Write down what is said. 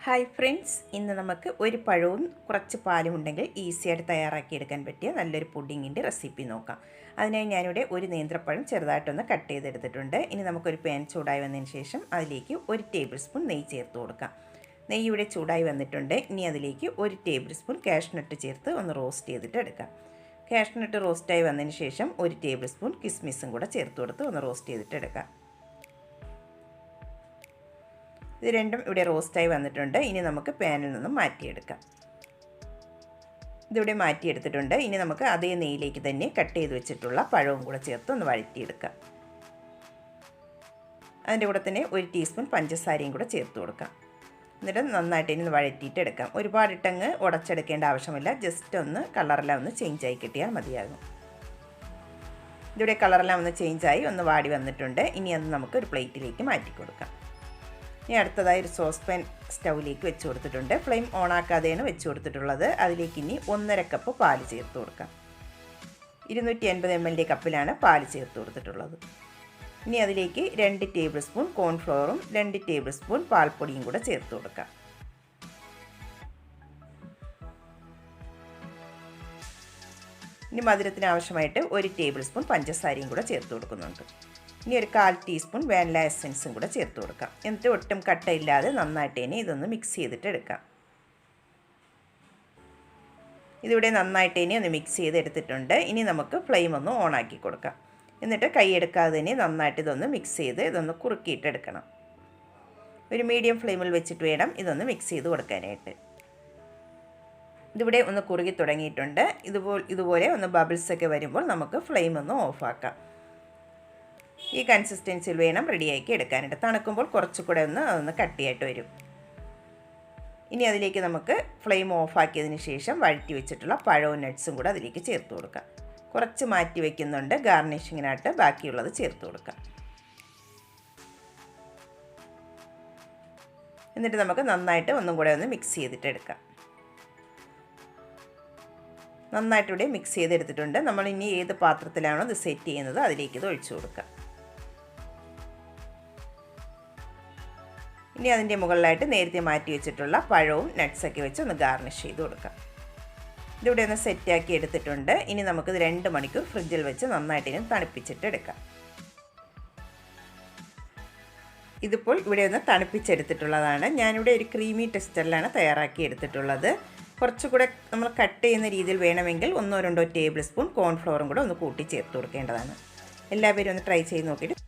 Hi friends, ഇന്ന് നമുക്ക് ഒരു പഴവും കുറച്ച് പാലും ഉണ്ടെങ്കിൽ ഈസിയായിട്ട് തയ്യാറാക്കിയെടുക്കാൻ പറ്റിയ നല്ലൊരു പുഡിങ്ങിൻ്റെ റെസിപ്പി നോക്കാം. അതിനായി ഞാനിവിടെ ഒരു നേന്ത്രപ്പഴം ചെറുതായിട്ടൊന്ന് കട്ട് ചെയ്തെടുത്തിട്ടുണ്ട്. ഇനി നമുക്കൊരു പാൻ ചൂടായി വന്നതിന് ശേഷം അതിലേക്ക് 1 ടേബിൾ സ്പൂൺ നെയ്യ് ചേർത്ത് കൊടുക്കാം. നെയ്യ് ഇവിടെ ചൂടായി വന്നിട്ടുണ്ട്. ഇനി അതിലേക്ക് 1 ടേബിൾ സ്പൂൺ കാഷ്നട്ട് ചേർത്ത് ഒന്ന് റോസ്റ്റ് ചെയ്തിട്ട് എടുക്കാം. കാഷ്നട്ട് റോസ്റ്റായി വന്നതിന് ശേഷം 1 ടേബിൾ സ്പൂൺ കിസ്മിസും കൂടെ ചേർത്ത് കൊടുത്ത് ഒന്ന് റോസ്റ്റ് ചെയ്തിട്ട് എടുക്കാം. ഇത് രണ്ടും ഇവിടെ റോസ്റ്റായി വന്നിട്ടുണ്ട്. ഇനി നമുക്ക് പാനിൽ നിന്നും മാറ്റിയെടുക്കാം. ഇതിവിടെ മാറ്റിയെടുത്തിട്ടുണ്ട്. ഇനി നമുക്ക് അതേ നെയ്യിലേക്ക് തന്നെ കട്ട് ചെയ്ത് വെച്ചിട്ടുള്ള പഴവും കൂടെ ചേർത്ത് ഒന്ന് വഴറ്റിയെടുക്കാം. അതിൻ്റെ കൂടെ തന്നെ 1 ടീസ്പൂൺ പഞ്ചസാരയും കൂടെ ചേർത്ത് കൊടുക്കാം. എന്നിട്ട് നന്നായിട്ട് ഇനി വഴറ്റിയിട്ട് എടുക്കാം. ഒരുപാടിട്ടങ്ങ് ഉടച്ചെടുക്കേണ്ട ആവശ്യമില്ല. ജസ്റ്റ് ഒന്ന് കളറെല്ലാം ഒന്ന് ചേഞ്ചായി കിട്ടിയാൽ മതിയാകും. ഇതിവിടെ കളറെല്ലാം ഒന്ന് ചേഞ്ചായി ഒന്ന് വാടി വന്നിട്ടുണ്ട്. ഇനി അത് നമുക്ക് ഒരു പ്ലേറ്റിലേക്ക് മാറ്റി കൊടുക്കാം. ഇനി അടുത്തതായി ഒരു സോസ് പാൻ സ്റ്റൗവിലേക്ക് വെച്ച് കൊടുത്തിട്ടുണ്ട്. ഫ്ലെയിം ഓണാക്കാതെയാണ് വെച്ച് കൊടുത്തിട്ടുള്ളത്. അതിലേക്ക് ഇനി 1.5 കപ്പ് പാല് ചേർത്ത് കൊടുക്കാം. 250 ml കപ്പിലാണ് പാല് ചേർത്ത് കൊടുത്തിട്ടുള്ളത്. ഇനി അതിലേക്ക് 2 ടേബിൾ സ്പൂൺ കോൺഫ്ലവറും 2 ടേബിൾ സ്പൂൺ പാൽപ്പൊടിയും കൂടെ ചേർത്ത് കൊടുക്കാം. ഇനി മധുരത്തിന് ആവശ്യമായിട്ട് 1 ടേബിൾ സ്പൂൺ പഞ്ചസാരയും കൂടെ ചേർത്ത് കൊടുക്കുന്നുണ്ട്. ഇനി ഒരു 1/4 ടീസ്പൂൺ വാനില എസൻസും കൂടെ ചേർത്ത് കൊടുക്കാം. എന്നിട്ട് ഒട്ടും കട്ടയില്ലാതെ നന്നായിട്ട് തന്നെ ഇതൊന്ന് മിക്സ് ചെയ്തിട്ട് എടുക്കാം. ഇതിവിടെ നന്നായിട്ട് തന്നെ ഒന്ന് മിക്സ് ചെയ്തെടുത്തിട്ടുണ്ട്. ഇനി നമുക്ക് ഫ്ലെയിം ഒന്ന് ഓണാക്കി കൊടുക്കാം. എന്നിട്ട് കൈയെടുക്കാതെ തന്നെ നന്നായിട്ട് ഇതൊന്ന് മിക്സ് ചെയ്ത് ഇതൊന്ന് കുറുക്കിയിട്ടെടുക്കണം. ഒരു മീഡിയം ഫ്ലെയിമിൽ വെച്ചിട്ട് വേണം ഇതൊന്ന് മിക്സ് ചെയ്ത് കൊടുക്കാനായിട്ട്. ഇതിവിടെ ഒന്ന് കുറുകി തുടങ്ങിയിട്ടുണ്ട്. ഇതുപോലെ ഒന്ന് ബബിൾസൊക്കെ വരുമ്പോൾ നമുക്ക് ഫ്ലെയിം ഒന്ന് ഓഫാക്കാം. ഈ കൺസിസ്റ്റൻസിയിൽ വേണം റെഡിയാക്കി എടുക്കാനായിട്ട്. തണുക്കുമ്പോൾ കുറച്ചുകൂടെ അതൊന്ന് കട്ടിയായിട്ട് വരും. ഇനി അതിലേക്ക് നമുക്ക് ഫ്ലെയിം ഓഫാക്കിയതിന് ശേഷം വഴറ്റി വെച്ചിട്ടുള്ള പഴവും നട്ട്സും കൂടെ അതിലേക്ക് ചേർത്ത് കൊടുക്കാം. കുറച്ച് മാറ്റി വയ്ക്കുന്നുണ്ട്. ഗാർണിഷിങ്ങിനായിട്ട് ബാക്കിയുള്ളത് ചേർത്ത് കൊടുക്കാം. എന്നിട്ട് നമുക്ക് നന്നായിട്ട് ഒന്നും കൂടെ ഒന്ന് മിക്സ് ചെയ്തിട്ട് എടുക്കാം. നന്നായിട്ട് ഇവിടെ മിക്സ് ചെയ്തെടുത്തിട്ടുണ്ട്. നമ്മൾ ഇനി ഏത് പാത്രത്തിലാണോ ഇത് സെറ്റ് ചെയ്യുന്നത് അതിലേക്ക് ഇത് ഒഴിച്ചു കൊടുക്കാം. ഇനി അതിൻ്റെ മുകളിലായിട്ട് നേരത്തെ മാറ്റി വെച്ചിട്ടുള്ള പഴവും നട്ട്സൊക്കെ വെച്ച് ഒന്ന് ഗാർണിഷ് ചെയ്ത് കൊടുക്കാം. ഇതിവിടെ ഒന്ന് സെറ്റാക്കി എടുത്തിട്ടുണ്ട്. ഇനി നമുക്കിത് 2 മണിക്കൂർ ഫ്രിഡ്ജിൽ വെച്ച് നന്നായിട്ട് ഇനി തണുപ്പിച്ചിട്ട് എടുക്കാം. ഇതിപ്പോൾ ഇവിടെ ഒന്ന് തണുപ്പിച്ചെടുത്തിട്ടുള്ളതാണ്. ഞാനിവിടെ ഒരു ക്രീമി ടെക്സ്ചറിലാണ് തയ്യാറാക്കി എടുത്തിട്ടുള്ളത്. കുറച്ചുകൂടെ നമ്മൾ കട്ട് ചെയ്യുന്ന രീതിയിൽ വേണമെങ്കിൽ 1-2 ടേബിൾ സ്പൂൺ കോൺഫ്ലവറും കൂടെ ഒന്ന് കൂട്ടി ചേർത്ത് കൊടുക്കേണ്ടതാണ്. എല്ലാവരും ഒന്ന് ട്രൈ ചെയ്ത് നോക്കിയിട്ട്